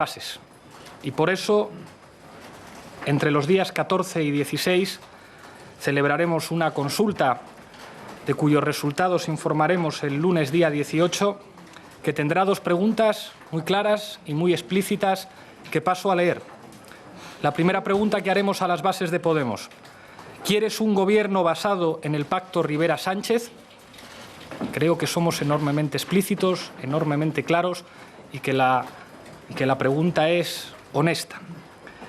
bases. Y por eso, entre los días 14 y 16, celebraremos una consulta de cuyos resultados informaremos el lunes día 18, que tendrá dos preguntas muy claras y muy explícitas que paso a leer. La primera pregunta que haremos a las bases de Podemos: ¿quieres un gobierno basado en el pacto Rivera-Sánchez? Creo que somos enormemente explícitos, enormemente claros y que la pregunta es honesta.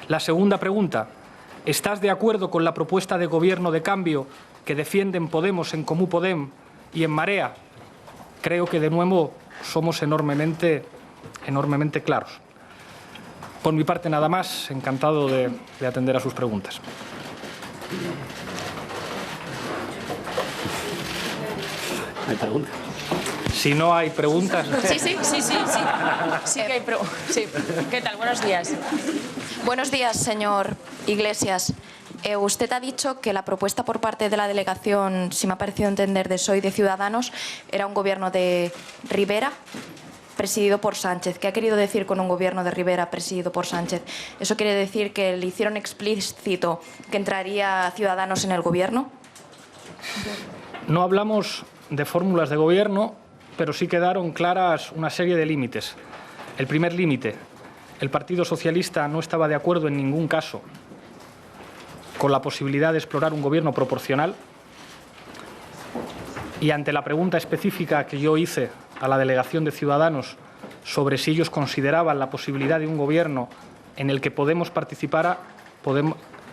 La segunda pregunta: ¿estás de acuerdo con la propuesta de gobierno de cambio que defienden Podemos, En Comú Podem y En Marea? Creo que de nuevo somos enormemente claros. Por mi parte nada más, encantado de atender a sus preguntas. ¿Hay preguntas? Si no hay preguntas... Sí que hay preguntas. Sí. ¿Qué tal? Buenos días. Buenos días, señor Iglesias. Usted ha dicho que la propuesta por parte de la delegación, si me ha parecido entender, de PSOE y de Ciudadanos, era un gobierno de Rivera presidido por Sánchez. ¿Qué ha querido decir con un gobierno de Rivera presidido por Sánchez? ¿Eso quiere decir que le hicieron explícito que entraría Ciudadanos en el gobierno? No hablamos de fórmulas de gobierno, pero sí quedaron claras una serie de límites. El primer límite: el Partido Socialista no estaba de acuerdo en ningún caso con la posibilidad de explorar un gobierno proporcional. Y ante la pregunta específica que yo hice a la delegación de Ciudadanos sobre si ellos consideraban la posibilidad de un gobierno en el que Podemos participara,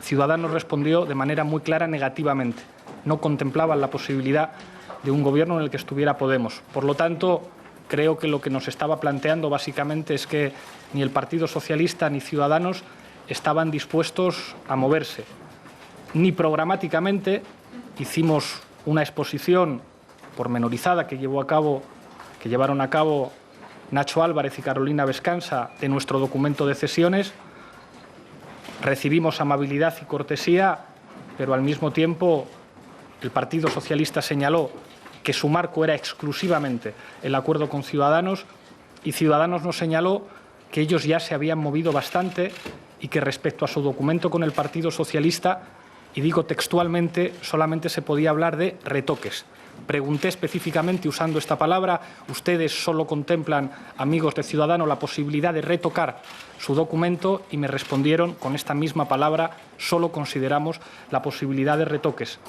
Ciudadanos respondió de manera muy clara negativamente. No contemplaban la posibilidad de un gobierno en el que estuviera Podemos. Por lo tanto, creo que lo que nos estaba planteando básicamente es que ni el Partido Socialista ni Ciudadanos estaban dispuestos a moverse. Ni programáticamente. Hicimos una exposición pormenorizada que llevaron a cabo Nacho Álvarez y Carolina Vescansa de nuestro documento de cesiones. Recibimos amabilidad y cortesía, pero al mismo tiempo el Partido Socialista señaló que su marco era exclusivamente el acuerdo con Ciudadanos, y Ciudadanos nos señaló que ellos ya se habían movido bastante y que respecto a su documento con el Partido Socialista, y digo textualmente, solamente se podía hablar de retoques. Pregunté específicamente usando esta palabra: ¿ustedes solo contemplan, amigos de Ciudadanos, la posibilidad de retocar su documento? Y me respondieron con esta misma palabra: solo consideramos la posibilidad de retoques.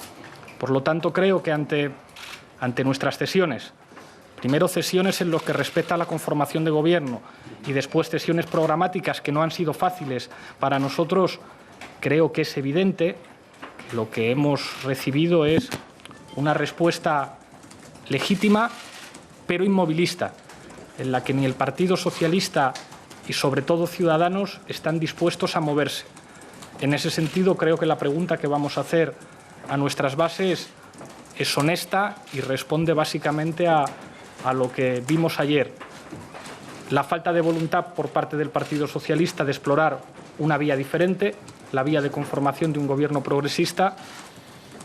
Por lo tanto, creo que ante nuestras cesiones, primero cesiones en lo que respecta a la conformación de gobierno y después cesiones programáticas que no han sido fáciles para nosotros, creo que es evidente que lo que hemos recibido es una respuesta legítima pero inmovilista, en la que ni el Partido Socialista y sobre todo Ciudadanos están dispuestos a moverse. En ese sentido, creo que la pregunta que vamos a hacer a nuestras bases es honesta y responde básicamente a lo que vimos ayer. La falta de voluntad por parte del Partido Socialista de explorar una vía diferente, la vía de conformación de un gobierno progresista,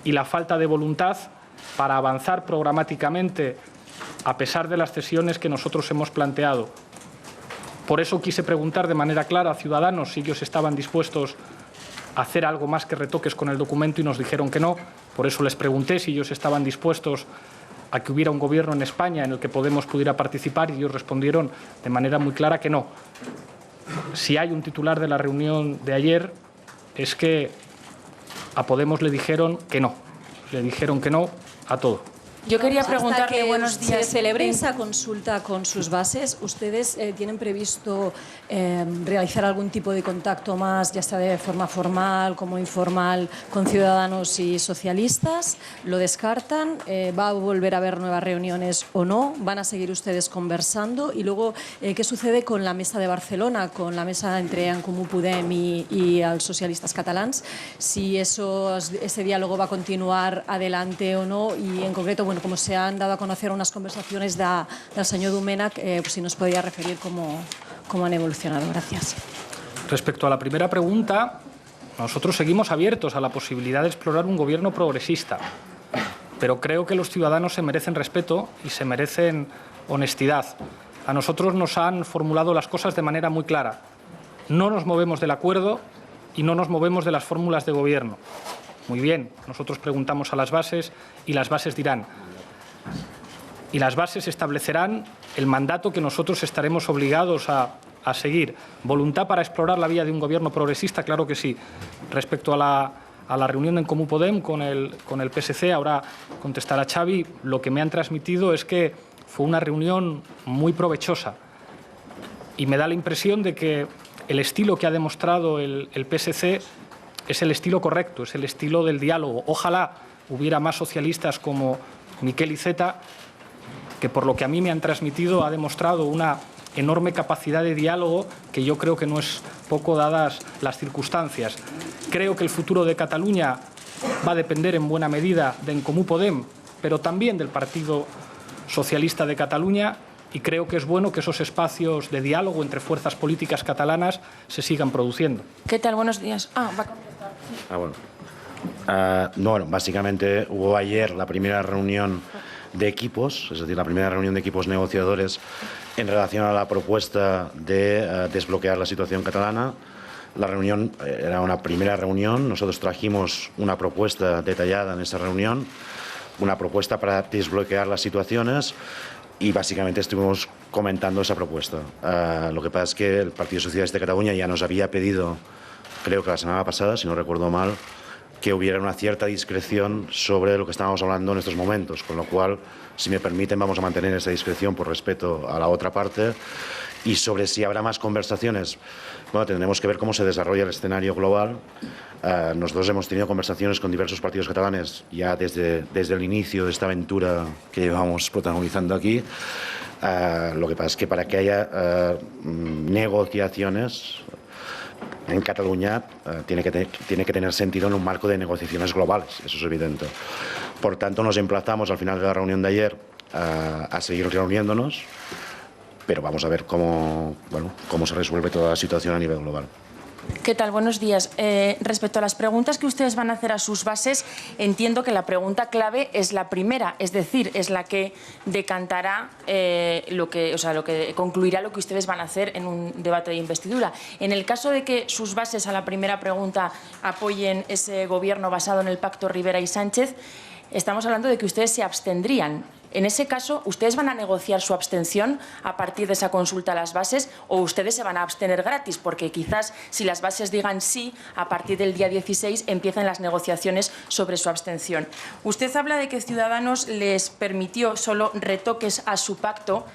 y la falta de voluntad para avanzar programáticamente a pesar de las cesiones que nosotros hemos planteado. Por eso quise preguntar de manera clara a Ciudadanos si ellos estaban dispuestos a hacer algo más que retoques con el documento, y nos dijeron que no. Por eso les pregunté si ellos estaban dispuestos a que hubiera un gobierno en España en el que Podemos pudiera participar, y ellos respondieron de manera muy clara que no. Si hay un titular de la reunión de ayer, es que a Podemos le dijeron que no a todo. Yo quería preguntarle, buenos días. Se celebre esa consulta con sus bases. ¿Ustedes tienen previsto realizar algún tipo de contacto más, ya sea de forma formal como informal, con Ciudadanos y socialistas? ¿Lo descartan? ¿Va a volver a haber nuevas reuniones o no? ¿Van a seguir ustedes conversando? Y luego, ¿qué sucede con la mesa de Barcelona, con la mesa entre En Comú Podem y els socialistes catalans? Si ese diálogo va a continuar adelante o no, y en concreto, bueno, como se han dado a conocer unas conversaciones del señor Domènech, pues si nos podría referir cómo han evolucionado. Gracias. Respecto a la primera pregunta, nosotros seguimos abiertos a la posibilidad de explorar un gobierno progresista, pero creo que los ciudadanos se merecen respeto y se merecen honestidad. A nosotros nos han formulado las cosas de manera muy clara. no nos movemos del acuerdo y no nos movemos de las fórmulas de gobierno. Muy bien, nosotros preguntamos a las bases y las bases dirán. Y las bases establecerán el mandato que nosotros estaremos obligados a seguir. ¿Voluntad para explorar la vía de un gobierno progresista? Claro que sí. Respecto a la reunión en Comú Podem con el PSC, ahora contestará Xavi, lo que me han transmitido es que fue una reunión muy provechosa y me da la impresión de que el estilo que ha demostrado el PSC es el estilo correcto, es el estilo del diálogo. Ojalá hubiera más socialistas como Miquel Iceta, que por lo que a mí me han transmitido ha demostrado una enorme capacidad de diálogo que yo creo que no es poco dadas las circunstancias. Creo que el futuro de Cataluña va a depender en buena medida de En Comú Podem, pero también del Partido Socialista de Cataluña, y creo que es bueno que esos espacios de diálogo entre fuerzas políticas catalanas se sigan produciendo. ¿Qué tal? Buenos días. Va a contestar. Bueno, básicamente hubo ayer la primera reunión de equipos, es decir, la primera reunión de equipos negociadores en relación a la propuesta de desbloquear la situación catalana. La reunión era una primera reunión, nosotros trajimos una propuesta detallada en esa reunión, una propuesta para desbloquear las situaciones y básicamente estuvimos comentando esa propuesta. Lo que pasa es que el Partido Socialista de Cataluña ya nos había pedido, creo que la semana pasada, si no recuerdo mal, que hubiera una cierta discreción sobre lo que estábamos hablando en estos momentos, con lo cual, si me permiten, vamos a mantener esa discreción por respeto a la otra parte. Y sobre si habrá más conversaciones, bueno, tendremos que ver cómo se desarrolla el escenario global. Nosotros hemos tenido conversaciones con diversos partidos catalanes ya desde el inicio de esta aventura que llevamos protagonizando aquí. Lo que pasa es que para que haya negociaciones en Cataluña tiene que tener sentido en un marco de negociaciones globales, eso es evidente. Por tanto, nos emplazamos al final de la reunión de ayer a seguir reuniéndonos, pero vamos a ver cómo se resuelve toda la situación a nivel global. ¿Qué tal? Buenos días. Respecto a las preguntas que ustedes van a hacer a sus bases, entiendo que la pregunta clave es la primera, es decir, es la que decantará lo que concluirá lo que ustedes van a hacer en un debate de investidura. En el caso de que sus bases a la primera pregunta apoyen ese gobierno basado en el pacto Rivera y Sánchez, estamos hablando de que ustedes se abstendrían. En ese caso, ¿ustedes van a negociar su abstención a partir de esa consulta a las bases o ustedes se van a abstener gratis? Porque quizás si las bases digan sí, a partir del día 16 empiezan las negociaciones sobre su abstención. Usted habla de que Ciudadanos les permitió solo retoques a su pacto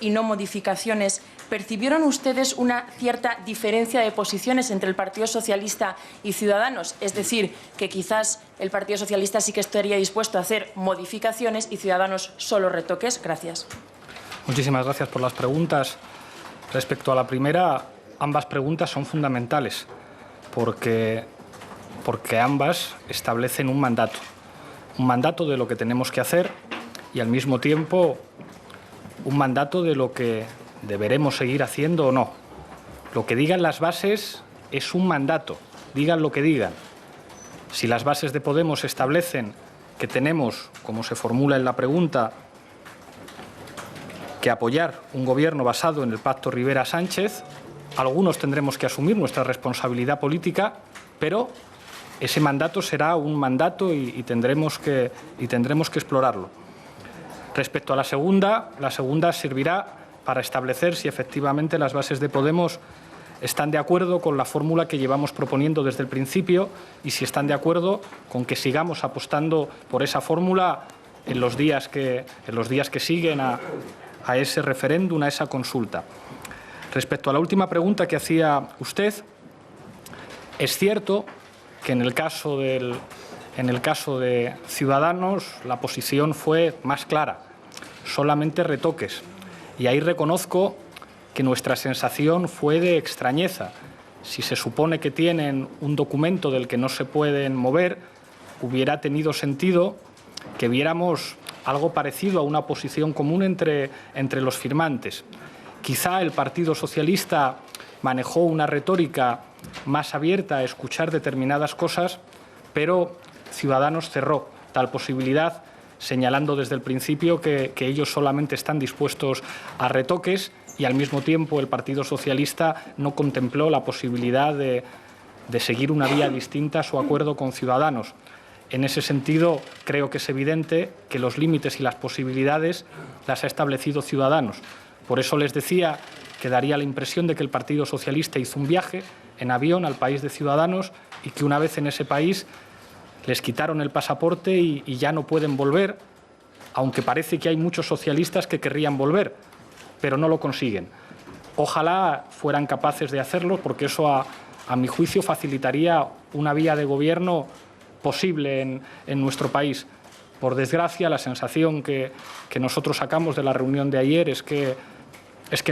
y no modificaciones. ¿Percibieron ustedes una cierta diferencia de posiciones entre el Partido Socialista y Ciudadanos? Es decir, que quizás el Partido Socialista sí que estaría dispuesto a hacer modificaciones y Ciudadanos solo retoques. Gracias. Muchísimas gracias por las preguntas. Respecto a la primera, ambas preguntas son fundamentales porque ambas establecen un mandato de lo que tenemos que hacer y al mismo tiempo un mandato de lo que deberemos seguir haciendo o no. Lo que digan las bases es un mandato, digan lo que digan. Si las bases de Podemos establecen que tenemos, como se formula en la pregunta, que apoyar un gobierno basado en el pacto Rivera-Sánchez, algunos tendremos que asumir nuestra responsabilidad política, pero ese mandato será un mandato y tendremos que explorarlo. Respecto a la segunda servirá para establecer si efectivamente las bases de Podemos están de acuerdo con la fórmula que llevamos proponiendo desde el principio y si están de acuerdo con que sigamos apostando por esa fórmula en los días que siguen a ese referéndum, a esa consulta. Respecto a la última pregunta que hacía usted, es cierto que en el caso de Ciudadanos la posición fue más clara, solamente retoques. Y ahí reconozco que nuestra sensación fue de extrañeza. Si se supone que tienen un documento del que no se pueden mover, hubiera tenido sentido que viéramos algo parecido a una posición común entre los firmantes. Quizá el Partido Socialista manejó una retórica más abierta a escuchar determinadas cosas, pero Ciudadanos cerró tal posibilidad, señalando desde el principio que ellos solamente están dispuestos a retoques y al mismo tiempo el Partido Socialista no contempló la posibilidad de seguir una vía distinta a su acuerdo con Ciudadanos. En ese sentido, creo que es evidente que los límites y las posibilidades las ha establecido Ciudadanos. Por eso les decía que daría la impresión de que el Partido Socialista hizo un viaje en avión al país de Ciudadanos y que una vez en ese país les quitaron el pasaporte y ya no pueden volver, aunque parece que hay muchos socialistas que querrían volver, pero no lo consiguen. Ojalá fueran capaces de hacerlo, porque eso, a mi juicio, facilitaría una vía de gobierno posible en nuestro país. Por desgracia, la sensación que nosotros sacamos de la reunión de ayer es que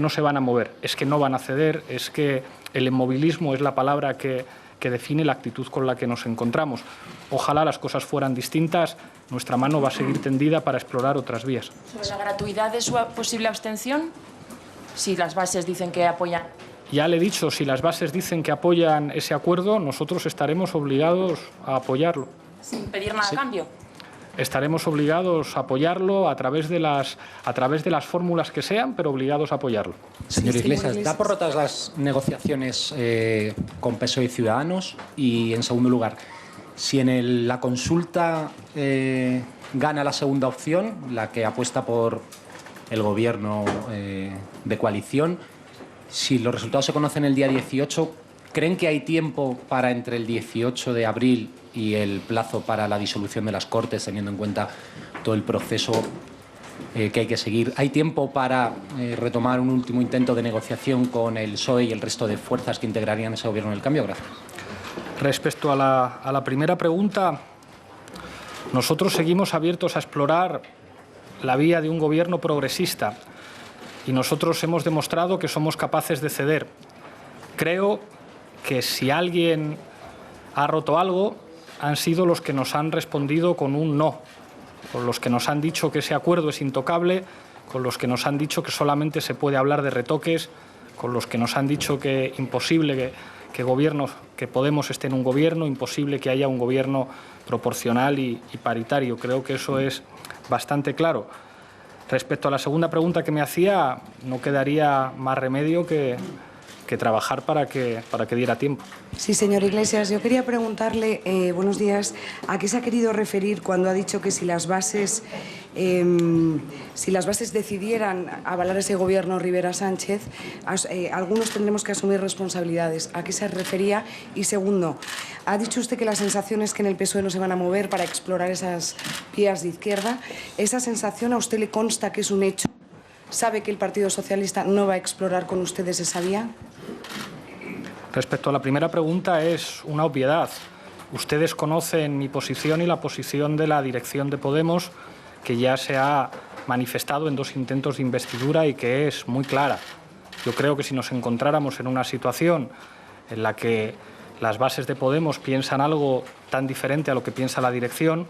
no se van a mover, es que no van a ceder, es que el inmovilismo es la palabra que define la actitud con la que nos encontramos. Ojalá las cosas fueran distintas, nuestra mano va a seguir tendida para explorar otras vías. ¿Sobre la gratuidad de su posible abstención? Si las bases dicen que apoyan. Ya le he dicho, si las bases dicen que apoyan ese acuerdo, nosotros estaremos obligados a apoyarlo. Sin pedir nada a cambio. Estaremos obligados a apoyarlo a través de las fórmulas que sean, pero obligados a apoyarlo. Señor Iglesias, ¿da por rotas las negociaciones con PSOE y Ciudadanos? Y, en segundo lugar, si en la consulta gana la segunda opción, la que apuesta por el gobierno de coalición, si los resultados se conocen el día 18, ¿creen que hay tiempo para entre el 18 de abril y el plazo para la disolución de las Cortes, teniendo en cuenta todo el proceso que hay que seguir? ¿Hay tiempo para retomar un último intento de negociación con el PSOE y el resto de fuerzas que integrarían ese gobierno del cambio? Gracias. Respecto a la primera pregunta, nosotros seguimos abiertos a explorar la vía de un gobierno progresista y nosotros hemos demostrado que somos capaces de ceder. Creo que si alguien ha roto algo, han sido los que nos han respondido con un no, con los que nos han dicho que ese acuerdo es intocable, con los que nos han dicho que solamente se puede hablar de retoques, con los que nos han dicho que imposible que Podemos esté en un gobierno, imposible que haya un gobierno proporcional y paritario. Creo que eso es bastante claro. Respecto a la segunda pregunta que me hacía, no quedaría más remedio que trabajar para que diera tiempo. Sí, señor Iglesias, yo quería preguntarle, buenos días, ¿a qué se ha querido referir cuando ha dicho que si las bases decidieran avalar ese gobierno Rivera-Sánchez, algunos tendremos que asumir responsabilidades? ¿A qué se refería? Y segundo, ha dicho usted que la sensación es que en el PSOE no se van a mover para explorar esas vías de izquierda. ¿Esa sensación a usted le consta que es un hecho? ¿Sabe que el Partido Socialista no va a explorar con ustedes esa vía? Respecto a la primera pregunta, es una obviedad. Ustedes conocen mi posición y la posición de la dirección de Podemos, que ya se ha manifestado en 2 intentos de investidura y que es muy clara. Yo creo que si nos encontráramos en una situación en la que las bases de Podemos piensan algo tan diferente a lo que piensa la dirección,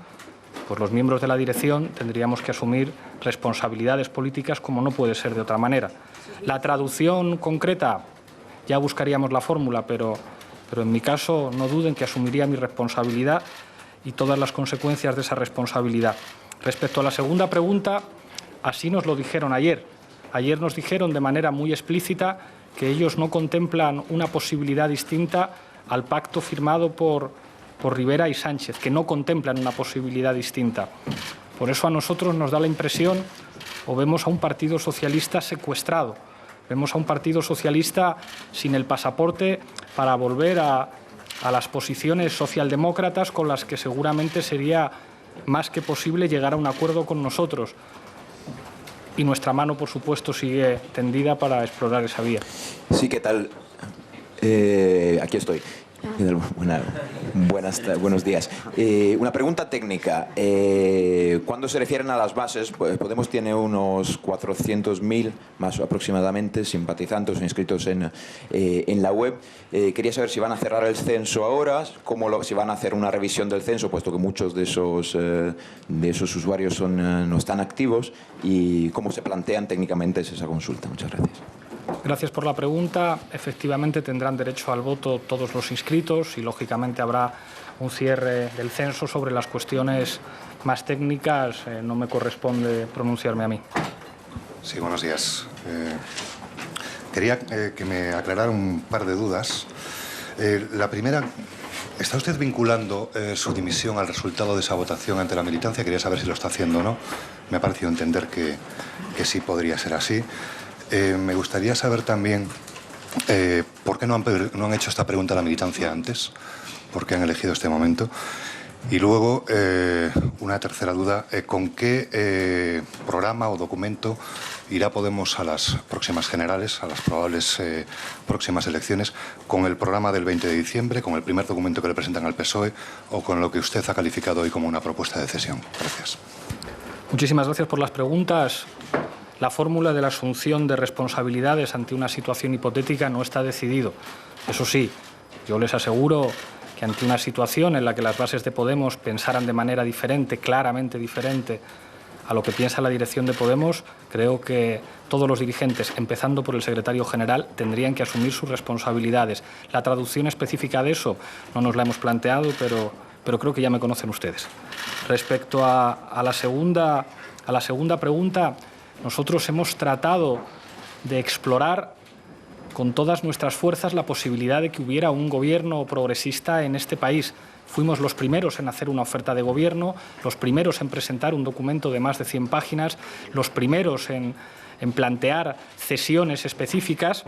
pues los miembros de la dirección tendríamos que asumir responsabilidades políticas como no puede ser de otra manera. La traducción concreta, ya buscaríamos la fórmula, pero en mi caso no duden que asumiría mi responsabilidad y todas las consecuencias de esa responsabilidad. Respecto a la segunda pregunta, así nos lo dijeron ayer. Ayer nos dijeron de manera muy explícita que ellos no contemplan una posibilidad distinta al pacto firmado por Rivera y Sánchez, que no contemplan una posibilidad distinta. Por eso a nosotros nos da la impresión, o vemos a un Partido Socialista secuestrado, vemos a un Partido Socialista sin el pasaporte para volver a las posiciones socialdemócratas con las que seguramente sería más que posible llegar a un acuerdo con nosotros. Y nuestra mano, por supuesto, sigue tendida para explorar esa vía. Sí, ¿qué tal? Aquí estoy. Buenos días. Una pregunta técnica. Cuando se refieren a las bases, Podemos tiene unos 400.000 más aproximadamente simpatizantes inscritos en la web. Quería saber si van a cerrar el censo ahora, si van a hacer una revisión del censo, puesto que muchos de esos usuarios no están activos, y cómo se plantean técnicamente esa consulta. Muchas gracias. Gracias por la pregunta. Efectivamente tendrán derecho al voto todos los inscritos y, lógicamente, habrá un cierre del censo. Sobre las cuestiones más técnicas no me corresponde pronunciarme a mí. Sí, buenos días. Quería que me aclarara un par de dudas. La primera, ¿está usted vinculando su dimisión al resultado de esa votación ante la militancia? Quería saber si lo está haciendo o no. Me ha parecido entender que sí podría ser así. Me gustaría saber también por qué no han hecho esta pregunta a la militancia antes, por qué han elegido este momento. Y luego, una tercera duda, ¿con qué programa o documento irá Podemos a las próximas generales, a las probables próximas elecciones? ¿Con el programa del 20 de diciembre, con el primer documento que le presentan al PSOE o con lo que usted ha calificado hoy como una propuesta de cesión? Gracias. Muchísimas gracias por las preguntas. La fórmula de la asunción de responsabilidades ante una situación hipotética no está decidido. Eso sí, yo les aseguro que ante una situación en la que las bases de Podemos pensaran de manera diferente, claramente diferente, a lo que piensa la dirección de Podemos, creo que todos los dirigentes, empezando por el secretario general, tendrían que asumir sus responsabilidades. La traducción específica de eso no nos la hemos planteado, pero creo que ya me conocen ustedes. Respecto a la segunda pregunta, nosotros hemos tratado de explorar con todas nuestras fuerzas la posibilidad de que hubiera un gobierno progresista en este país. Fuimos los primeros en hacer una oferta de gobierno, los primeros en presentar un documento de más de 100 páginas, los primeros en plantear cesiones específicas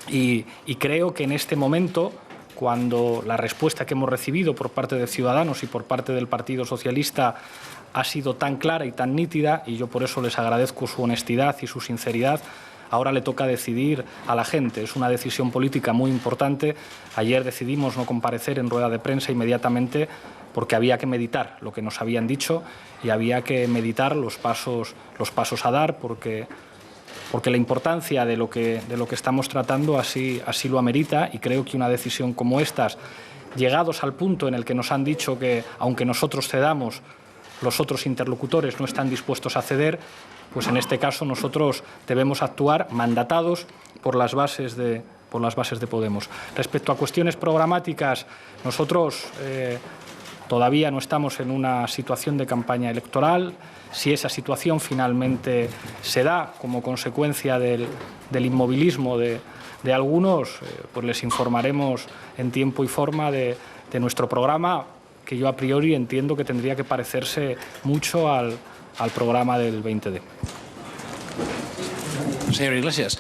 y creo que en este momento, cuando la respuesta que hemos recibido por parte de Ciudadanos y por parte del Partido Socialista ha sido tan clara y tan nítida, y yo por eso les agradezco su honestidad y su sinceridad, ahora le toca decidir a la gente. Es una decisión política muy importante. Ayer decidimos no comparecer en rueda de prensa inmediatamente porque había que meditar lo que nos habían dicho y había que meditar los pasos a dar porque la importancia de lo que estamos tratando así lo amerita, y creo que una decisión como estas, llegados al punto en el que nos han dicho que, aunque nosotros cedamos, los otros interlocutores no están dispuestos a ceder, pues en este caso nosotros debemos actuar mandatados por las bases de Podemos. Respecto a cuestiones programáticas, nosotros todavía no estamos en una situación de campaña electoral. Si esa situación finalmente se da como consecuencia del inmovilismo de algunos, pues les informaremos en tiempo y forma de nuestro programa, que yo a priori entiendo que tendría que parecerse mucho al programa del 20D. Señor Iglesias,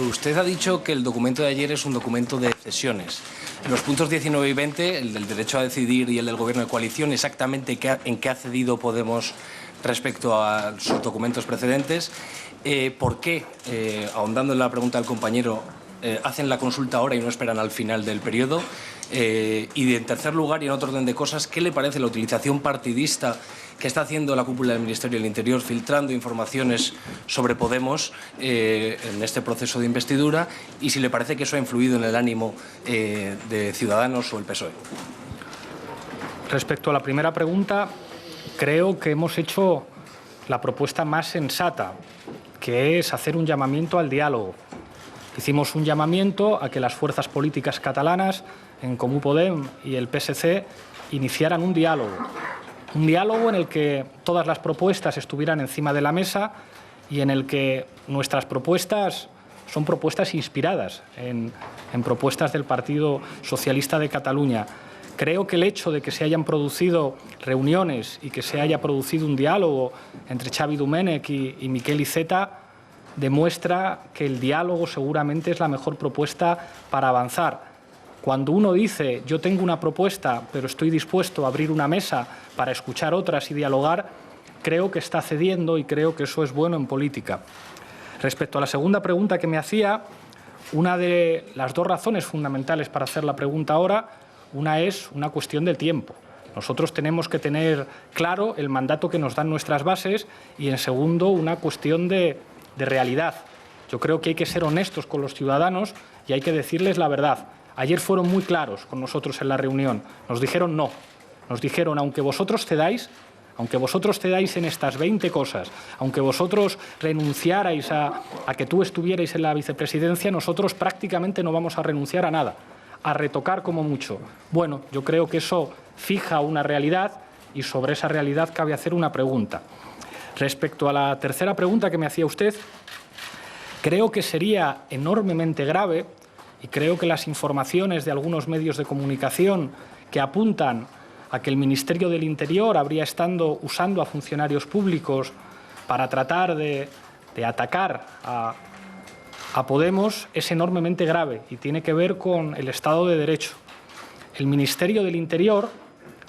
usted ha dicho que el documento de ayer es un documento de cesiones. En los puntos 19 y 20, el del derecho a decidir y el del gobierno de coalición, exactamente en qué ha cedido Podemos respecto a sus documentos precedentes. ¿Por qué, ahondando en la pregunta del compañero, hacen la consulta ahora y no esperan al final del periodo? Y en tercer lugar, y en otro orden de cosas, ¿qué le parece la utilización partidista que está haciendo la cúpula del Ministerio del Interior, filtrando informaciones sobre Podemos en este proceso de investidura, y si le parece que eso ha influido en el ánimo de Ciudadanos o el PSOE? Respecto a la primera pregunta, creo que hemos hecho la propuesta más sensata, que es hacer un llamamiento al diálogo. Hicimos un llamamiento a que las fuerzas políticas catalanas, En Comú Podem y el PSC, iniciaran un diálogo en el que todas las propuestas estuvieran encima de la mesa y en el que nuestras propuestas son propuestas inspiradas en propuestas del Partido Socialista de Cataluña. Creo que el hecho de que se hayan producido reuniones y que se haya producido un diálogo entre Xavi Domènech y Miquel Iceta demuestra que el diálogo seguramente es la mejor propuesta para avanzar. Cuando uno dice, yo tengo una propuesta, pero estoy dispuesto a abrir una mesa para escuchar otras y dialogar, creo que está cediendo y creo que eso es bueno en política. Respecto a la segunda pregunta que me hacía, una de las dos razones fundamentales para hacer la pregunta ahora, una es una cuestión del tiempo. Nosotros tenemos que tener claro el mandato que nos dan nuestras bases y, en segundo, una cuestión de realidad. Yo creo que hay que ser honestos con los ciudadanos y hay que decirles la verdad. Ayer fueron muy claros con nosotros en la reunión. Nos dijeron no. Nos dijeron, aunque vosotros cedáis en estas 20 cosas, aunque vosotros renunciarais a que tú estuvierais en la vicepresidencia, nosotros prácticamente no vamos a renunciar a nada, a retocar como mucho. Bueno, yo creo que eso fija una realidad y sobre esa realidad cabe hacer una pregunta. Respecto a la tercera pregunta que me hacía usted, Creo que sería enormemente grave, y creo que las informaciones de algunos medios de comunicación que apuntan a que el Ministerio del Interior habría estado usando a funcionarios públicos para tratar de atacar a Podemos es enormemente grave y tiene que ver con el Estado de Derecho. El Ministerio del Interior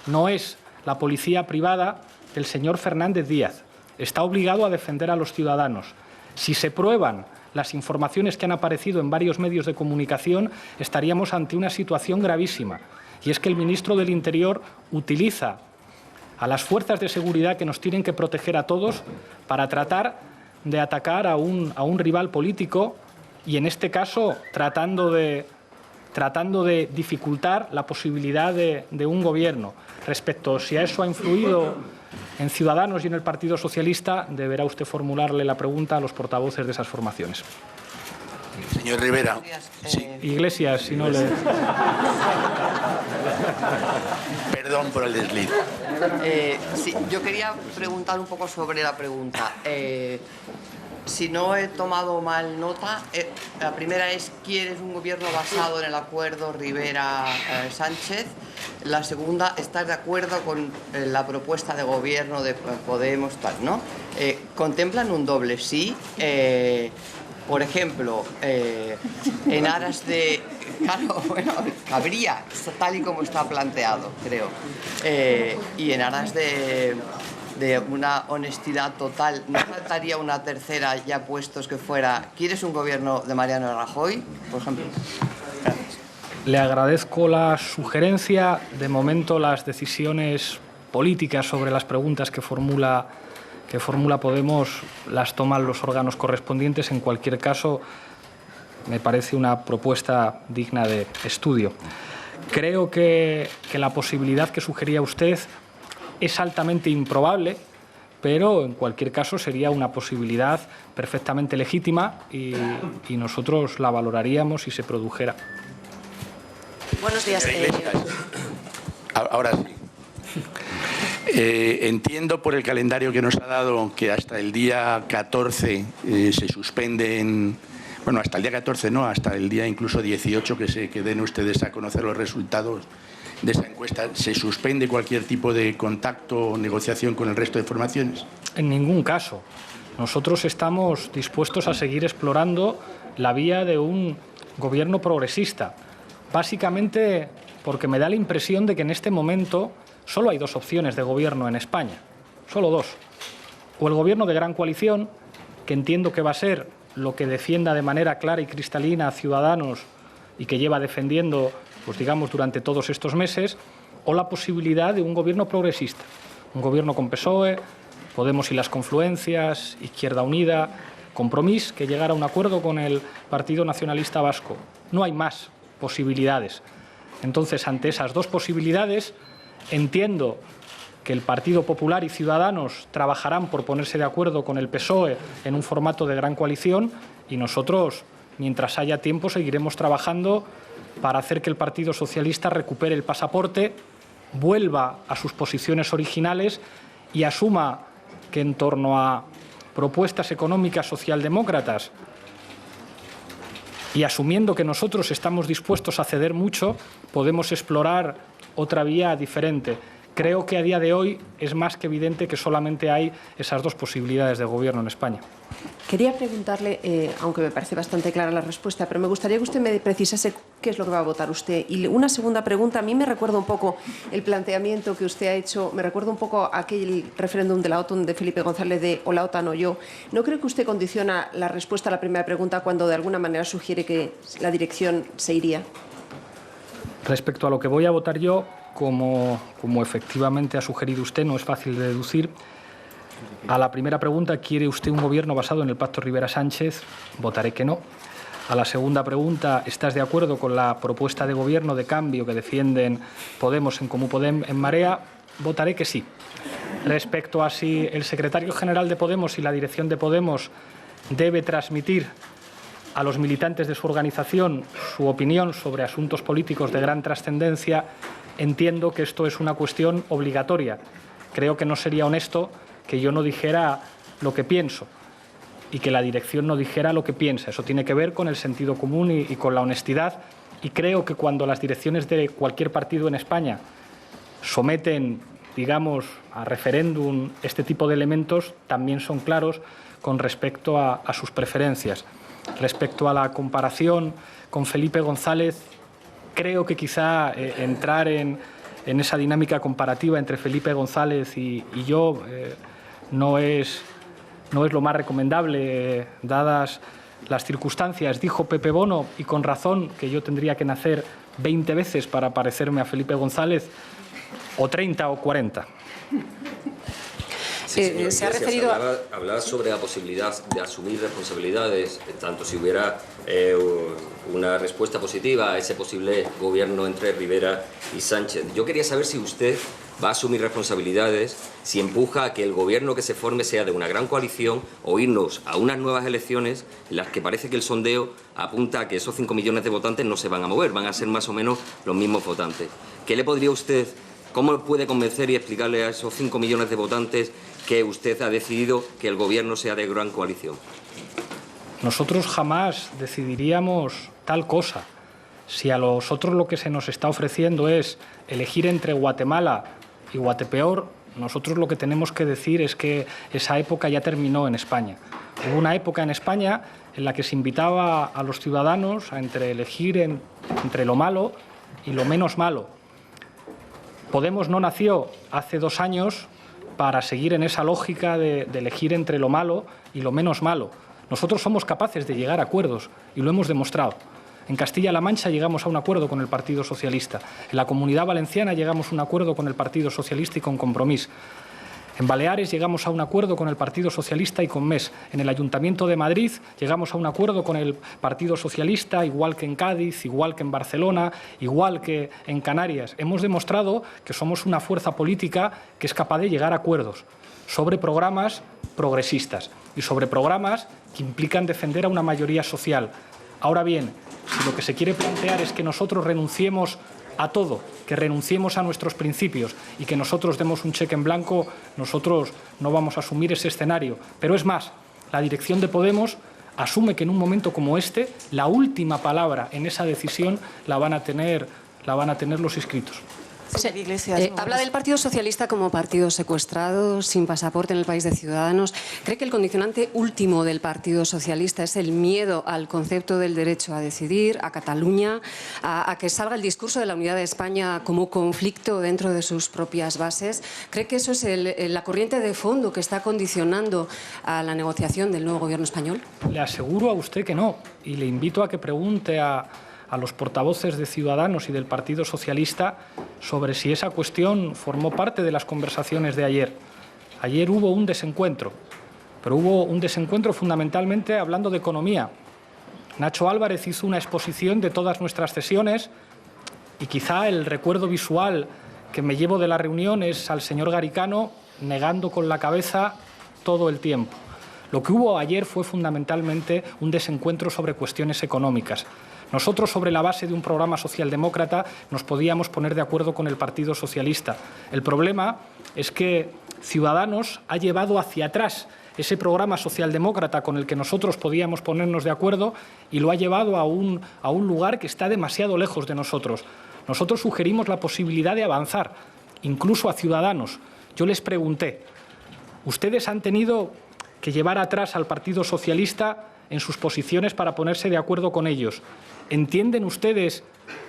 no es la policía privada del señor Fernández Díaz. Está obligado a defender a los ciudadanos. Si se prueban las informaciones que han aparecido en varios medios de comunicación, estaríamos ante una situación gravísima. Y es que el ministro del Interior utiliza a las fuerzas de seguridad que nos tienen que proteger a todos para tratar de atacar a un rival político y, en este caso, tratando de dificultar la posibilidad de un gobierno. Respecto a si eso ha influido en Ciudadanos y en el Partido Socialista, deberá usted formularle la pregunta a los portavoces de esas formaciones. Señor Rivera. Sí. Iglesias, si no le... Perdón por el desliz. Sí, yo quería preguntar un poco sobre la pregunta. Si no he tomado mal nota, la primera es: ¿quieres un gobierno basado en el acuerdo Rivera-Sánchez? La segunda, ¿estás de acuerdo con la propuesta de gobierno de Podemos, tal, ¿no? ¿Contemplan un doble sí? Por ejemplo, en aras de... Claro, bueno, cabría, tal y como está planteado, creo. Y en aras de una honestidad total, ¿no faltaría una tercera ya puestos que fuera: ¿quieres un gobierno de Mariano Rajoy, por ejemplo? Gracias. Le agradezco la sugerencia. De momento, las decisiones políticas sobre las preguntas que formula Podemos las toman los órganos correspondientes. En cualquier caso, me parece una propuesta digna de estudio. Creo que la posibilidad que sugería usted es altamente improbable, pero en cualquier caso sería una posibilidad perfectamente legítima y nosotros la valoraríamos si se produjera. Buenos días. Ahora sí. Entiendo por el calendario que nos ha dado que hasta el día 14 se suspenden, bueno, hasta el día 14 no, hasta el día incluso 18 que den ustedes a conocer los resultados de esa encuesta, ¿se suspende cualquier tipo de contacto o negociación con el resto de formaciones? En ningún caso. Nosotros estamos dispuestos a seguir explorando la vía de un gobierno progresista, básicamente porque me da la impresión de que en este momento solo hay dos opciones de gobierno en España, solo dos. O el gobierno de gran coalición, que entiendo que va a ser lo que defienda de manera clara y cristalina a Ciudadanos y que lleva defendiendo, pues digamos, durante todos estos meses, o la posibilidad de un gobierno progresista, un gobierno con PSOE, Podemos y las confluencias, Izquierda Unida, Compromís, que llegara a un acuerdo con el Partido Nacionalista Vasco. No hay más posibilidades. Entonces, ante esas dos posibilidades, entiendo que el Partido Popular y Ciudadanos trabajarán por ponerse de acuerdo con el PSOE en un formato de gran coalición y nosotros, mientras haya tiempo, seguiremos trabajando para hacer que el Partido Socialista recupere el pasaporte, vuelva a sus posiciones originales y asuma que en torno a propuestas económicas socialdemócratas y asumiendo que nosotros estamos dispuestos a ceder mucho, podemos explorar otra vía diferente. Creo que a día de hoy es más que evidente que solamente hay esas dos posibilidades de gobierno en España. Quería preguntarle, aunque me parece bastante clara la respuesta, pero me gustaría que usted me precisase qué es lo que va a votar usted. Y una segunda pregunta, a mí me recuerda un poco el planteamiento que usted ha hecho, me recuerda un poco a aquel referéndum de la OTAN de Felipe González de o la OTAN o yo. ¿No cree que usted condiciona la respuesta a la primera pregunta cuando de alguna manera sugiere que la dirección se iría? Respecto a lo que voy a votar yo, como efectivamente ha sugerido usted, no es fácil de deducir. A la primera pregunta, ¿quiere usted un gobierno basado en el pacto Rivera-Sánchez? Votaré que no. A la segunda pregunta, ¿estás de acuerdo con la propuesta de gobierno de cambio que defienden Podemos, en Comú Podem, en Marea? Votaré que sí. Respecto a si el secretario general de Podemos y la dirección de Podemos debe transmitir a los militantes de su organización su opinión sobre asuntos políticos de gran trascendencia, entiendo que esto es una cuestión obligatoria. Creo que no sería honesto que yo no dijera lo que pienso. y que la dirección no dijera lo que piensa. Eso tiene que ver con el sentido común y con la honestidad. Y creo que cuando las direcciones de cualquier partido en España someten, digamos, a referéndum este tipo de elementos, también son claros con respecto a sus preferencias. Respecto a la comparación con Felipe González, creo que quizá entrar en esa dinámica comparativa entre Felipe González y yo no es lo más recomendable, dadas las circunstancias. Dijo Pepe Bono, y con razón, que yo tendría que nacer 20 veces para parecerme a Felipe González, o 30 o 40. Sí, señor, se ha referido hablaba sobre la posibilidad de asumir responsabilidades, tanto si hubiera una respuesta positiva a ese posible gobierno entre Rivera y Sánchez. Yo quería saber si usted va a asumir responsabilidades, si empuja a que el gobierno que se forme sea de una gran coalición o irnos a unas nuevas elecciones en las que parece que el sondeo apunta a que esos 5 millones de votantes no se van a mover, van a ser más o menos los mismos votantes. ¿Qué le podría usted, cómo puede convencer y explicarle a esos 5 millones de votantes que usted ha decidido que el gobierno sea de gran coalición? Nosotros jamás decidiríamos tal cosa. Si a nosotros lo que se nos está ofreciendo es elegir entre Guatemala y Guatepeor, nosotros lo que tenemos que decir es que esa época ya terminó en España. Hubo una época en España en la que se invitaba a los ciudadanos a elegir entre lo malo y lo menos malo. Podemos no nació hace 2 años para seguir en esa lógica de elegir entre lo malo y lo menos malo. Nosotros somos capaces de llegar a acuerdos y lo hemos demostrado. En Castilla-La Mancha llegamos a un acuerdo con el Partido Socialista. En la Comunidad Valenciana llegamos a un acuerdo con el Partido Socialista y con Compromís. En Baleares llegamos a un acuerdo con el Partido Socialista y con MES. En el Ayuntamiento de Madrid llegamos a un acuerdo con el Partido Socialista, igual que en Cádiz, igual que en Barcelona, igual que en Canarias. Hemos demostrado que somos una fuerza política que es capaz de llegar a acuerdos sobre programas progresistas y sobre programas que implican defender a una mayoría social. Ahora bien, si lo que se quiere plantear es que nosotros renunciemos a todo, que renunciemos a nuestros principios y que nosotros demos un cheque en blanco, nosotros no vamos a asumir ese escenario. Pero es más, la dirección de Podemos asume que en un momento como este, la última palabra en esa decisión la van a tener los inscritos. Habla del Partido Socialista como partido secuestrado, sin pasaporte en el país de Ciudadanos. ¿Cree que el condicionante último del Partido Socialista es el miedo al concepto del derecho a decidir, a Cataluña, a que salga el discurso de la unidad de España como conflicto dentro de sus propias bases? ¿Cree que eso es la corriente de fondo que está condicionando a la negociación del nuevo gobierno español? Le aseguro a usted que no, y le invito a que pregunte a los portavoces de Ciudadanos y del Partido Socialista sobre si esa cuestión formó parte de las conversaciones de ayer. Ayer hubo un desencuentro, pero hubo un desencuentro fundamentalmente hablando de economía. Nacho Álvarez hizo una exposición de todas nuestras cesiones y quizá el recuerdo visual que me llevo de la reunión es al señor Garicano negando con la cabeza todo el tiempo. Lo que hubo ayer fue fundamentalmente un desencuentro sobre cuestiones económicas. Nosotros, sobre la base de un programa socialdemócrata, nos podíamos poner de acuerdo con el Partido Socialista. El problema es que Ciudadanos ha llevado hacia atrás ese programa socialdemócrata con el que nosotros podíamos ponernos de acuerdo y lo ha llevado a un lugar que está demasiado lejos de nosotros. Nosotros sugerimos la posibilidad de avanzar, incluso a Ciudadanos. Yo les pregunté, ¿ustedes han tenido que llevar atrás al Partido Socialista en sus posiciones para ponerse de acuerdo con ellos? ¿Entienden ustedes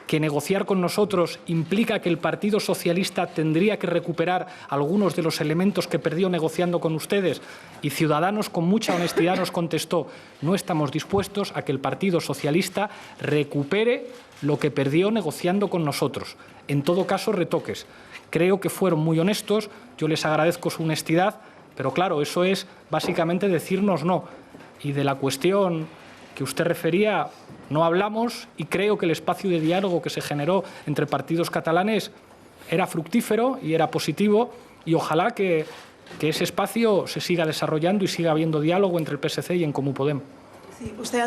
que negociar con nosotros implica que el Partido Socialista tendría que recuperar algunos de los elementos que perdió negociando con ustedes? Y Ciudadanos, con mucha honestidad, nos contestó: no estamos dispuestos a que el Partido Socialista recupere lo que perdió negociando con nosotros. En todo caso, retoques. Creo que fueron muy honestos, yo les agradezco su honestidad, pero claro, eso es básicamente decirnos no. Y de la cuestión que usted refería no hablamos, y creo que el espacio de diálogo que se generó entre partidos catalanes era fructífero y era positivo, y ojalá que ese espacio se siga desarrollando y siga habiendo diálogo entre el PSC y en Comú Podem. Sí, usted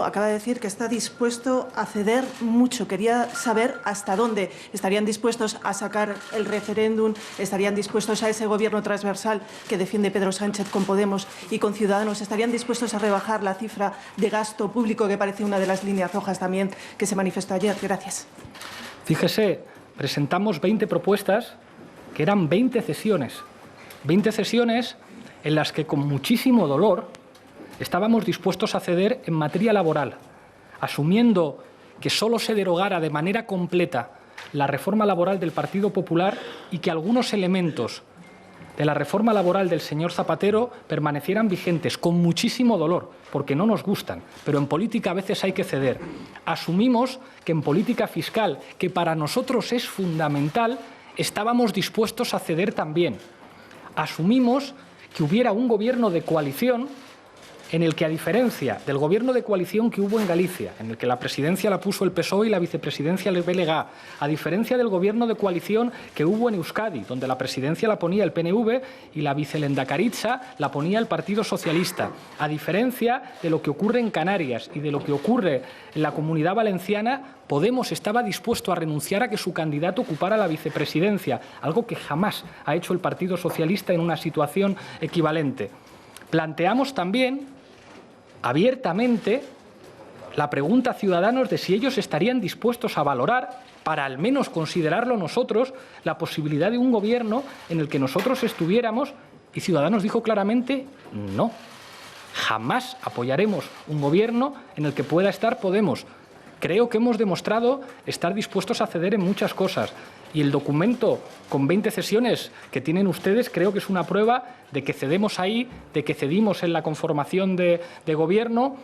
acaba de decir que está dispuesto a ceder mucho. Quería saber hasta dónde estarían dispuestos a sacar el referéndum, estarían dispuestos a ese gobierno transversal que defiende Pedro Sánchez con Podemos y con Ciudadanos, estarían dispuestos a rebajar la cifra de gasto público, que parece una de las líneas rojas también que se manifestó ayer. Gracias. Fíjese, presentamos 20 propuestas que eran 20 cesiones. 20 cesiones en las que con muchísimo dolor estábamos dispuestos a ceder en materia laboral, asumiendo que solo se derogara de manera completa la reforma laboral del Partido Popular y que algunos elementos de la reforma laboral del señor Zapatero permanecieran vigentes, con muchísimo dolor, porque no nos gustan, pero en política a veces hay que ceder. Asumimos que en política fiscal, que para nosotros es fundamental, estábamos dispuestos a ceder también. Asumimos que hubiera un gobierno de coalición en el que, a diferencia del gobierno de coalición que hubo en Galicia, en el que la presidencia la puso el PSOE y la vicepresidencia el BLG, a diferencia del gobierno de coalición que hubo en Euskadi, donde la presidencia la ponía el PNV y la vicelendakaritza la ponía el Partido Socialista, a diferencia de lo que ocurre en Canarias y de lo que ocurre en la Comunidad Valenciana, Podemos estaba dispuesto a renunciar a que su candidato ocupara la vicepresidencia, algo que jamás ha hecho el Partido Socialista en una situación equivalente. Planteamos también abiertamente la pregunta a Ciudadanos de si ellos estarían dispuestos a valorar, para al menos considerarlo nosotros, la posibilidad de un gobierno en el que nosotros estuviéramos, y Ciudadanos dijo claramente no. Jamás apoyaremos un gobierno en el que pueda estar Podemos. Creo que hemos demostrado estar dispuestos a ceder en muchas cosas. Y el documento con 20 cesiones que tienen ustedes creo que es una prueba de que cedemos ahí, de que cedimos en la conformación de gobierno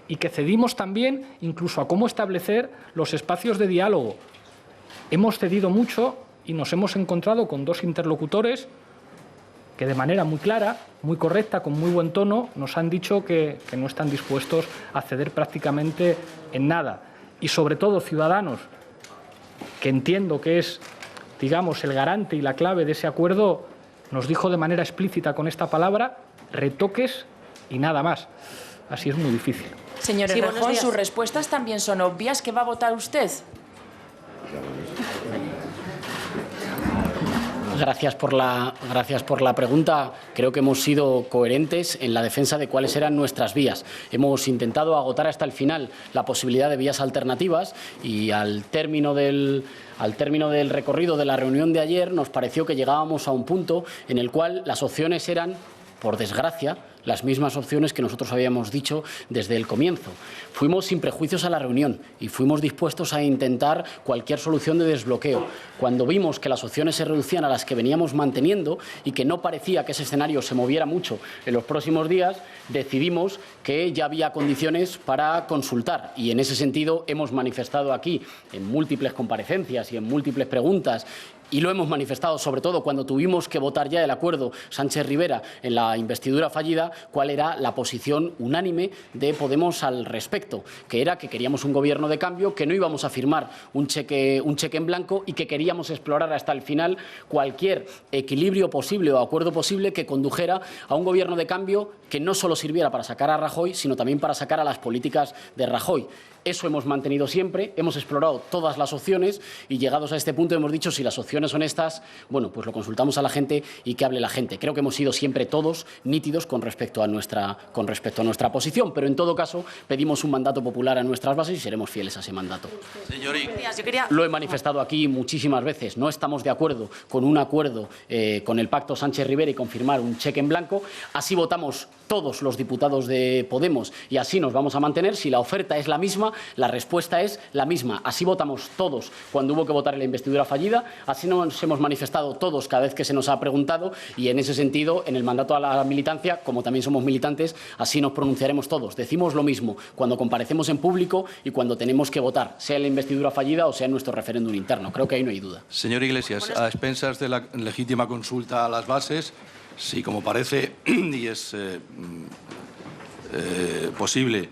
y que cedimos también incluso a cómo establecer los espacios de diálogo. Hemos cedido mucho y nos hemos encontrado con dos interlocutores que de manera muy clara, muy correcta, con muy buen tono, nos han dicho que no están dispuestos a ceder prácticamente en nada. Y sobre todo Ciudadanos, que entiendo que es, digamos, el garante y la clave de ese acuerdo, nos dijo de manera explícita con esta palabra, retoques y nada más. Así es muy difícil. Señor Errejón, sus respuestas también son obvias. ¿Qué va a votar usted? Gracias por la pregunta. Creo que hemos sido coherentes en la defensa de cuáles eran nuestras vías. Hemos intentado agotar hasta el final la posibilidad de vías alternativas y al término del recorrido de la reunión de ayer nos pareció que llegábamos a un punto en el cual las opciones eran, por desgracia, las mismas opciones que nosotros habíamos dicho desde el comienzo. Fuimos sin prejuicios a la reunión y fuimos dispuestos a intentar cualquier solución de desbloqueo. Cuando vimos que las opciones se reducían a las que veníamos manteniendo y que no parecía que ese escenario se moviera mucho en los próximos días, decidimos que ya había condiciones para consultar. Y en ese sentido hemos manifestado aquí, en múltiples comparecencias y en múltiples preguntas, y lo hemos manifestado sobre todo cuando tuvimos que votar ya el acuerdo Sánchez-Rivera en la investidura fallida, cuál era la posición unánime de Podemos al respecto, que era que queríamos un gobierno de cambio, que no íbamos a firmar un cheque en blanco y que queríamos explorar hasta el final cualquier equilibrio posible o acuerdo posible que condujera a un gobierno de cambio que no solo sirviera para sacar a Rajoy, sino también para sacar a las políticas de Rajoy. Eso hemos mantenido siempre, hemos explorado todas las opciones y llegados a este punto hemos dicho si las opciones son estas, bueno, pues lo consultamos a la gente y que hable la gente. Creo que hemos sido siempre todos nítidos con respecto a nuestra posición, pero en todo caso pedimos un mandato popular a nuestras bases y seremos fieles a ese mandato. Lo he manifestado aquí muchísimas veces, no estamos de acuerdo con un acuerdo con el pacto Sánchez-Rivera y con firmar un cheque en blanco, así votamos todos los diputados de Podemos y así nos vamos a mantener. Si la oferta es la misma, la respuesta es la misma. Así votamos todos cuando hubo que votar en la investidura fallida, así nos hemos manifestado todos cada vez que se nos ha preguntado y en ese sentido, en el mandato a la militancia, como también somos militantes, así nos pronunciaremos todos. Decimos lo mismo cuando comparecemos en público y cuando tenemos que votar, sea en la investidura fallida o sea en nuestro referéndum interno. Creo que ahí no hay duda. Señor Iglesias, a expensas de la legítima consulta a las bases, si como parece y es posible,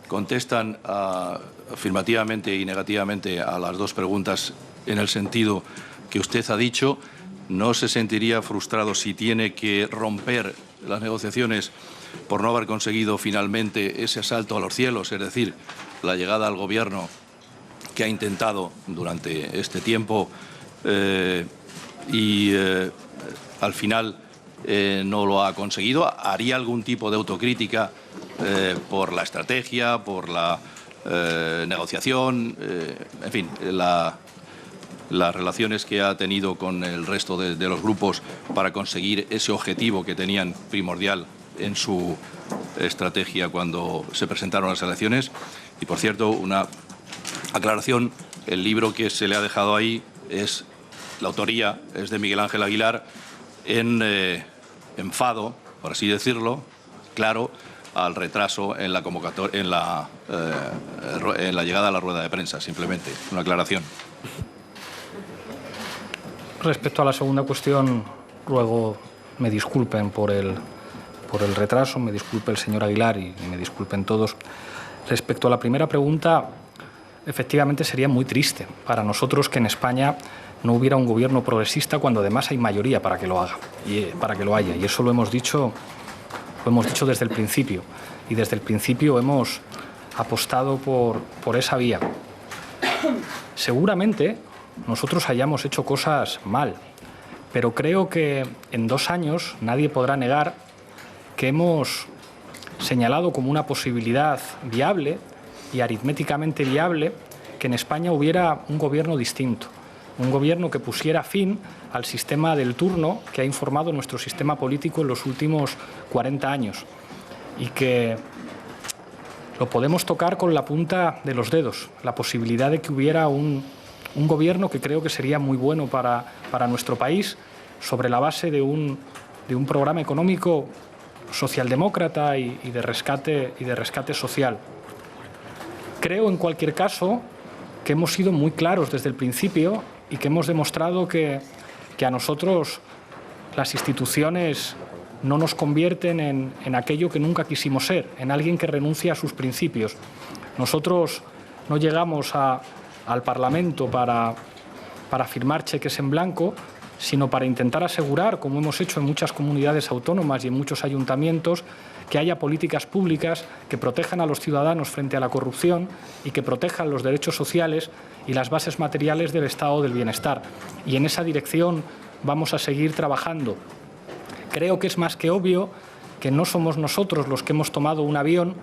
contestan afirmativamente y negativamente a las dos preguntas en el sentido que usted ha dicho, ¿no se sentiría frustrado si tiene que romper las negociaciones por no haber conseguido finalmente ese asalto a los cielos, es decir, la llegada al gobierno que ha intentado durante este tiempo al final no lo ha conseguido. ¿Haría algún tipo de autocrítica por la estrategia, por la negociación, en fin, las relaciones que ha tenido con el resto de los grupos para conseguir ese objetivo que tenían primordial en su estrategia cuando se presentaron las elecciones? Y, por cierto, una aclaración, el libro que se le ha dejado ahí la autoría es de Miguel Ángel Aguilar, en enfado, por así decirlo, claro, al retraso en la convocatoria, en la llegada a la rueda de prensa, simplemente una aclaración. Respecto a la segunda cuestión, ruego me disculpen por el retraso, me disculpe el señor Aguilar y me disculpen todos. Respecto a la primera pregunta, efectivamente sería muy triste para nosotros que en España no hubiera un gobierno progresista cuando además hay mayoría para que lo haga y para que lo haya. Y eso lo hemos dicho desde el principio. Y desde el principio hemos apostado por esa vía. Seguramente nosotros hayamos hecho cosas mal, pero creo que en 2 años nadie podrá negar que hemos señalado como una posibilidad viable y aritméticamente viable que en España hubiera un gobierno distinto, un gobierno que pusiera fin al sistema del turno que ha informado nuestro sistema político en los últimos 40 años y que lo podemos tocar con la punta de los dedos, la posibilidad de que hubiera un gobierno que creo que sería muy bueno para nuestro país sobre la base de un programa económico socialdemócrata y de rescate social. Creo, en cualquier caso, que hemos sido muy claros desde el principio y que hemos demostrado que a nosotros las instituciones no nos convierten en aquello que nunca quisimos ser, en alguien que renuncia a sus principios. Nosotros no llegamos al Parlamento para firmar cheques en blanco, sino para intentar asegurar, como hemos hecho en muchas comunidades autónomas y en muchos ayuntamientos, que haya políticas públicas que protejan a los ciudadanos frente a la corrupción y que protejan los derechos sociales y las bases materiales del estado del bienestar. Y en esa dirección vamos a seguir trabajando. Creo que es más que obvio que no somos nosotros los que hemos tomado un avión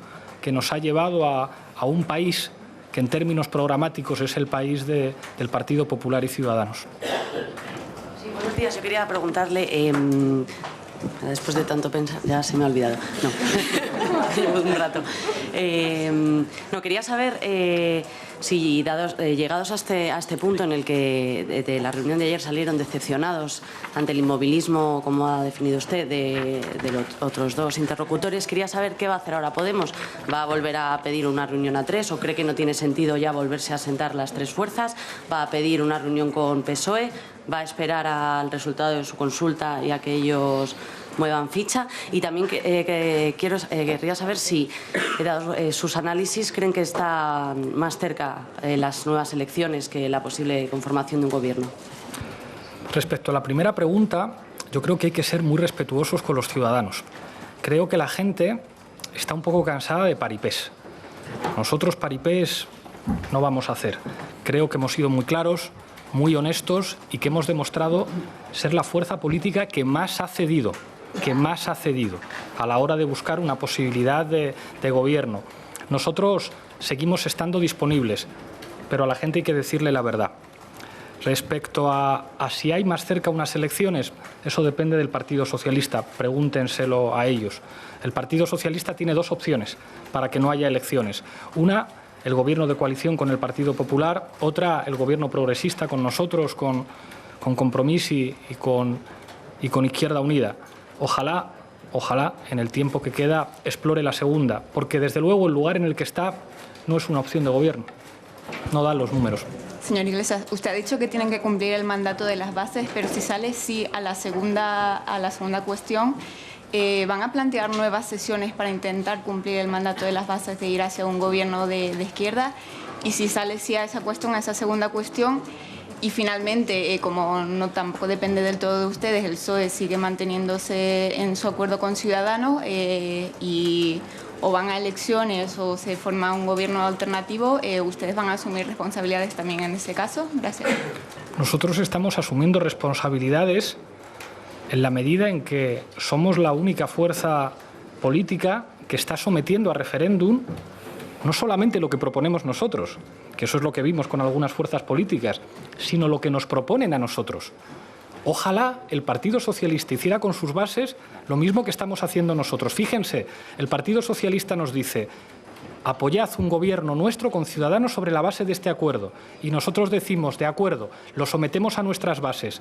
que nos ha llevado a un país que en términos programáticos es el país del Partido Popular y Ciudadanos. Sí, buenos días. Yo quería preguntarle, después de tanto pensar, ya se me ha olvidado. No, llevo un rato. No, quería saber si, llegados a este punto en el que de la reunión de ayer salieron decepcionados ante el inmovilismo, como ha definido usted, de los otros 2 interlocutores, quería saber qué va a hacer ahora Podemos. ¿Va a volver a pedir una reunión a 3 o cree que no tiene sentido ya volverse a sentar las 3 fuerzas? ¿Va a pedir una reunión con PSOE? ¿Va a esperar al resultado de su consulta y a que ellos muevan ficha? Y también querría saber si, dados sus análisis, creen que están más cerca las nuevas elecciones que la posible conformación de un gobierno. Respecto a la primera pregunta, yo creo que hay que ser muy respetuosos con los ciudadanos. Creo que la gente está un poco cansada de paripés. Nosotros paripés no vamos a hacer. Creo que hemos sido muy claros, muy honestos y que hemos demostrado ser la fuerza política que más ha cedido a la hora de buscar una posibilidad de gobierno. Nosotros seguimos estando disponibles, pero a la gente hay que decirle la verdad. Respecto a si hay más cerca unas elecciones, eso depende del Partido Socialista, pregúntenselo a ellos. El Partido Socialista tiene 2 opciones para que no haya elecciones. Una, el gobierno de coalición con el Partido Popular, otra, el gobierno progresista con nosotros, con Compromís y con Izquierda Unida. Ojalá, en el tiempo que queda, explore la segunda, porque desde luego el lugar en el que está no es una opción de gobierno, no dan los números. Señor Iglesias, usted ha dicho que tienen que cumplir el mandato de las bases, pero si sale sí a la segunda cuestión, ¿van a plantear nuevas sesiones para intentar cumplir el mandato de las bases de ir hacia un gobierno de izquierda? y si sale sí a esa cuestión, a esa segunda cuestión. Y finalmente, como no tampoco depende del todo de ustedes, el PSOE sigue manteniéndose en su acuerdo con Ciudadanos y o van a elecciones o se forma un gobierno alternativo, ¿ustedes van a asumir responsabilidades también en ese caso? Gracias. Nosotros estamos asumiendo responsabilidades en la medida en que somos la única fuerza política que está sometiendo a referéndum no solamente lo que proponemos nosotros, que eso es lo que vimos con algunas fuerzas políticas, sino lo que nos proponen a nosotros. Ojalá el Partido Socialista hiciera con sus bases lo mismo que estamos haciendo nosotros. Fíjense, el Partido Socialista nos dice: apoyad un gobierno nuestro con Ciudadanos sobre la base de este acuerdo. Y nosotros decimos: de acuerdo, lo sometemos a nuestras bases.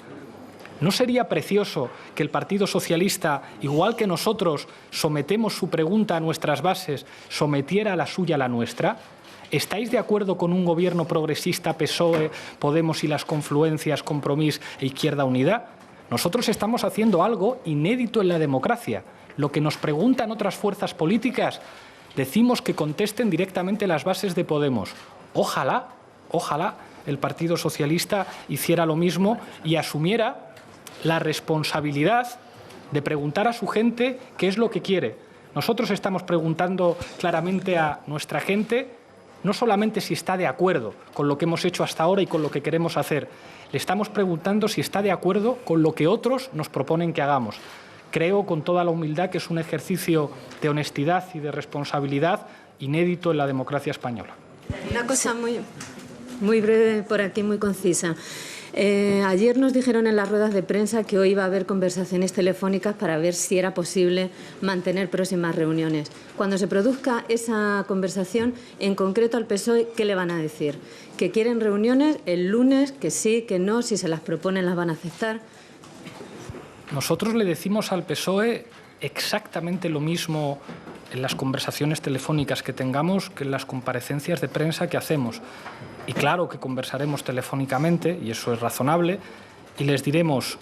¿No sería precioso que el Partido Socialista, igual que nosotros sometemos su pregunta a nuestras bases, sometiera la suya a la nuestra? ¿Estáis de acuerdo con un gobierno progresista, PSOE, Podemos y las confluencias, Compromís e Izquierda Unida? Nosotros estamos haciendo algo inédito en la democracia. Lo que nos preguntan otras fuerzas políticas, decimos que contesten directamente las bases de Podemos. Ojalá el Partido Socialista hiciera lo mismo y asumiera la responsabilidad de preguntar a su gente qué es lo que quiere. Nosotros estamos preguntando claramente a nuestra gente no solamente si está de acuerdo con lo que hemos hecho hasta ahora y con lo que queremos hacer, le estamos preguntando si está de acuerdo con lo que otros nos proponen que hagamos. Creo, con toda la humildad, que es un ejercicio de honestidad y de responsabilidad inédito en la democracia española. Una cosa muy breve por aquí, muy concisa. Ayer nos dijeron en las ruedas de prensa que hoy iba a haber conversaciones telefónicas para ver si era posible mantener próximas reuniones. Cuando se produzca esa conversación, en concreto al PSOE, ¿qué le van a decir? ¿Que quieren reuniones el lunes? ¿Que sí, que no? Si se las proponen, ¿las van a aceptar? Nosotros le decimos al PSOE exactamente lo mismo en las conversaciones telefónicas que tengamos que en las comparecencias de prensa que hacemos. Y claro que conversaremos telefónicamente, y eso es razonable, y les diremos: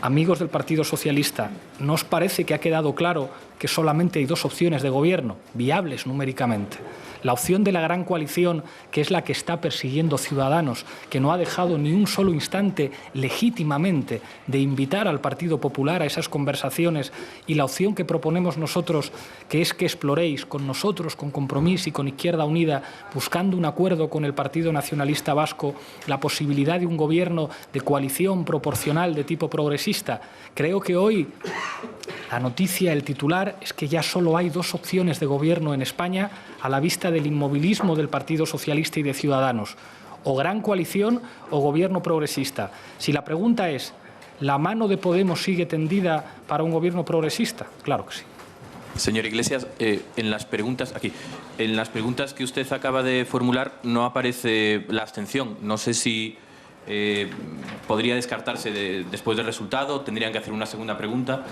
amigos del Partido Socialista, ¿no os parece que ha quedado claro que solamente hay dos opciones de gobierno viables numéricamente? La opción de la gran coalición, que es la que está persiguiendo Ciudadanos, que no ha dejado ni un solo instante legítimamente de invitar al Partido Popular a esas conversaciones, y la opción que proponemos nosotros, que es que exploréis con nosotros, con Compromís y con Izquierda Unida, buscando un acuerdo con el Partido Nacionalista Vasco, la posibilidad de un gobierno de coalición proporcional de tipo progresista. Creo que hoy la noticia, el titular, es que ya solo hay dos opciones de gobierno en España a la vista del inmovilismo del Partido Socialista y de Ciudadanos: o gran coalición o gobierno progresista. Si la pregunta es: ¿la mano de Podemos sigue tendida para un gobierno progresista? Claro que sí. Señor Iglesias, en las preguntas que usted acaba de formular no aparece la abstención. No sé si podría descartarse después del resultado, tendrían que hacer una segunda pregunta,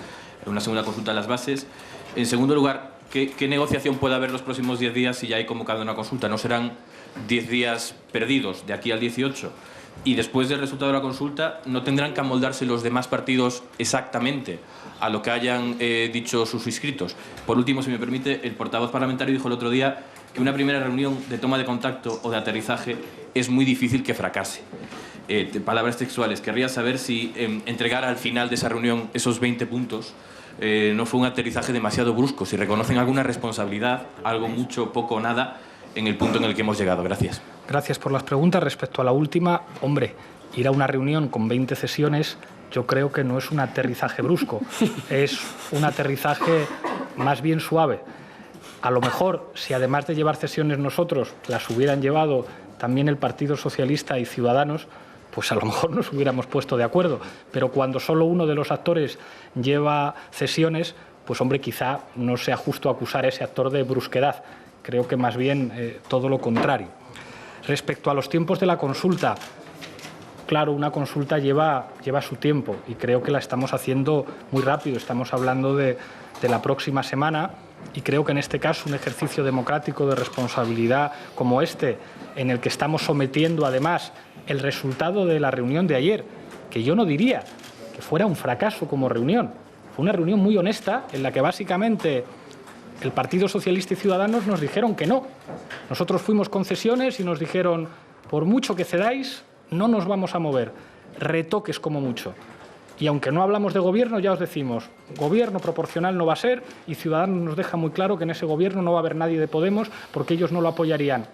una segunda consulta a las bases. En segundo lugar, ¿qué negociación puede haber los próximos 10 días si ya hay convocada una consulta? ¿No serán 10 días perdidos de aquí al 18? Y después del resultado de la consulta, ¿no tendrán que amoldarse los demás partidos exactamente a lo que hayan dicho sus inscritos? Por último, si me permite, el portavoz parlamentario dijo el otro día que una primera reunión de toma de contacto o de aterrizaje es muy difícil que fracase. Palabras textuales. Querría saber si entregar al final de esa reunión esos 20 puntos no fue un aterrizaje demasiado brusco, si reconocen alguna responsabilidad, algo mucho, poco o nada, en el punto en el que hemos llegado. Gracias. Gracias por las preguntas. Respecto a la última, hombre, ir a una reunión con 20 sesiones yo creo que no es un aterrizaje brusco, es un aterrizaje más bien suave. A lo mejor, si además de llevar sesiones nosotros, las hubieran llevado también el Partido Socialista y Ciudadanos, pues a lo mejor nos hubiéramos puesto de acuerdo. Pero cuando solo uno de los actores lleva sesiones, pues hombre, quizá no sea justo acusar a ese actor de brusquedad. Creo que más bien todo lo contrario. Respecto a los tiempos de la consulta, claro, una consulta lleva su tiempo y creo que la estamos haciendo muy rápido. Estamos hablando de la próxima semana y creo que en este caso un ejercicio democrático de responsabilidad como este, en el que estamos sometiendo además el resultado de la reunión de ayer, que yo no diría que fuera un fracaso como reunión. Fue una reunión muy honesta en la que básicamente El Partido Socialista y Ciudadanos nos dijeron que no. Nosotros fuimos concesiones y nos dijeron, por mucho que cedáis, no nos vamos a mover. Retoques como mucho. Y aunque no hablamos de gobierno, ya os decimos, gobierno proporcional no va a ser, y Ciudadanos nos deja muy claro que en ese gobierno no va a haber nadie de Podemos porque ellos no lo apoyarían.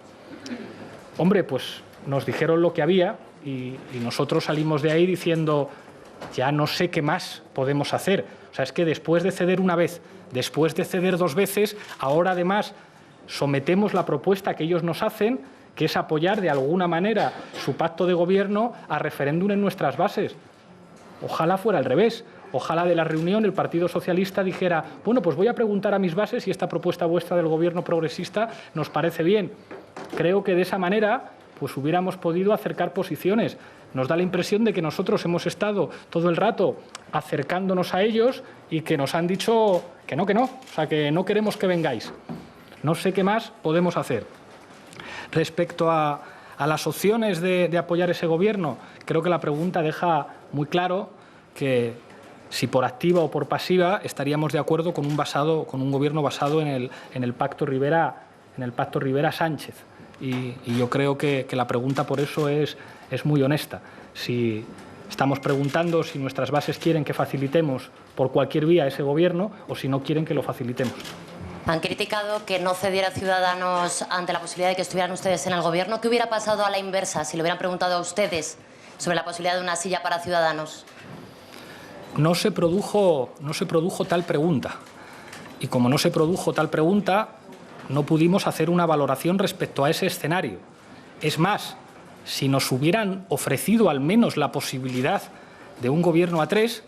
Hombre, pues nos dijeron lo que había y nosotros salimos de ahí diciendo, ya no sé qué más podemos hacer. O sea, es que después de ceder una vez, después de ceder 2 veces, ahora además sometemos la propuesta que ellos nos hacen, que es apoyar de alguna manera su pacto de gobierno a referéndum en nuestras bases. Ojalá fuera al revés. Ojalá de la reunión el Partido Socialista dijera, bueno, pues voy a preguntar a mis bases si esta propuesta vuestra del gobierno progresista nos parece bien. Creo que de esa manera pues hubiéramos podido acercar posiciones. Nos da la impresión de que nosotros hemos estado todo el rato acercándonos a ellos y que nos han dicho que no, o sea, que no queremos que vengáis. No sé qué más podemos hacer. Respecto a las opciones de apoyar ese gobierno, creo que la pregunta deja muy claro que si por activa o por pasiva estaríamos de acuerdo con un gobierno basado en el pacto Rivera-Sánchez. Y yo creo que la pregunta por eso es muy honesta. Si estamos preguntando si nuestras bases quieren que facilitemos por cualquier vía ese gobierno o si no quieren que lo facilitemos. Han criticado que no cediera Ciudadanos ante la posibilidad de que estuvieran ustedes en el gobierno. ¿Qué hubiera pasado a la inversa si le hubieran preguntado a ustedes sobre la posibilidad de una silla para Ciudadanos? No se produjo tal pregunta. Y como no se produjo tal pregunta, no pudimos hacer una valoración respecto a ese escenario. Es más, si nos hubieran ofrecido al menos la posibilidad de un gobierno a 3,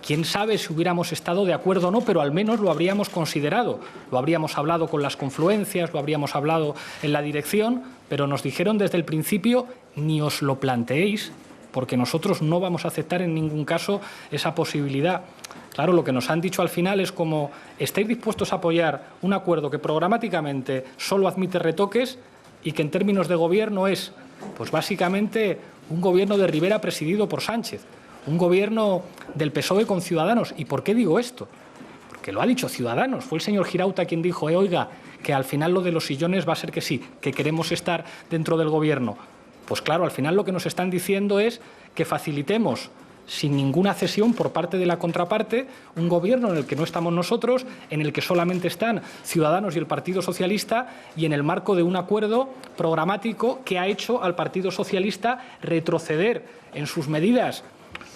quién sabe si hubiéramos estado de acuerdo o no, pero al menos lo habríamos considerado. Lo habríamos hablado con las confluencias, lo habríamos hablado en la dirección, pero nos dijeron desde el principio, ni os lo planteéis, porque nosotros no vamos a aceptar en ningún caso esa posibilidad. Claro, lo que nos han dicho al final es como, ¿estáis dispuestos a apoyar un acuerdo que programáticamente solo admite retoques y que en términos de gobierno es, pues básicamente, un gobierno de Rivera presidido por Sánchez? Un gobierno del PSOE con Ciudadanos. ¿Y por qué digo esto? Porque lo ha dicho Ciudadanos. Fue el señor Girauta quien dijo, oiga, que al final lo de los sillones va a ser que sí, que queremos estar dentro del gobierno. Pues claro, al final lo que nos están diciendo es que facilitemos sin ninguna cesión por parte de la contraparte un gobierno en el que no estamos nosotros, en el que solamente están Ciudadanos y el Partido Socialista y en el marco de un acuerdo programático que ha hecho al Partido Socialista retroceder en sus medidas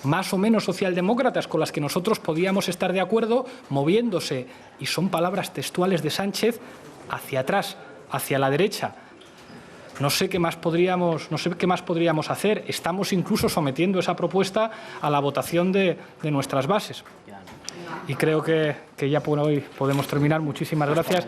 más o menos socialdemócratas con las que nosotros podíamos estar de acuerdo, moviéndose, y son palabras textuales de Sánchez, hacia atrás, hacia la derecha. No sé qué más podríamos hacer. Estamos incluso sometiendo esa propuesta a la votación de nuestras bases. Y creo que ya por hoy podemos terminar. Muchísimas gracias.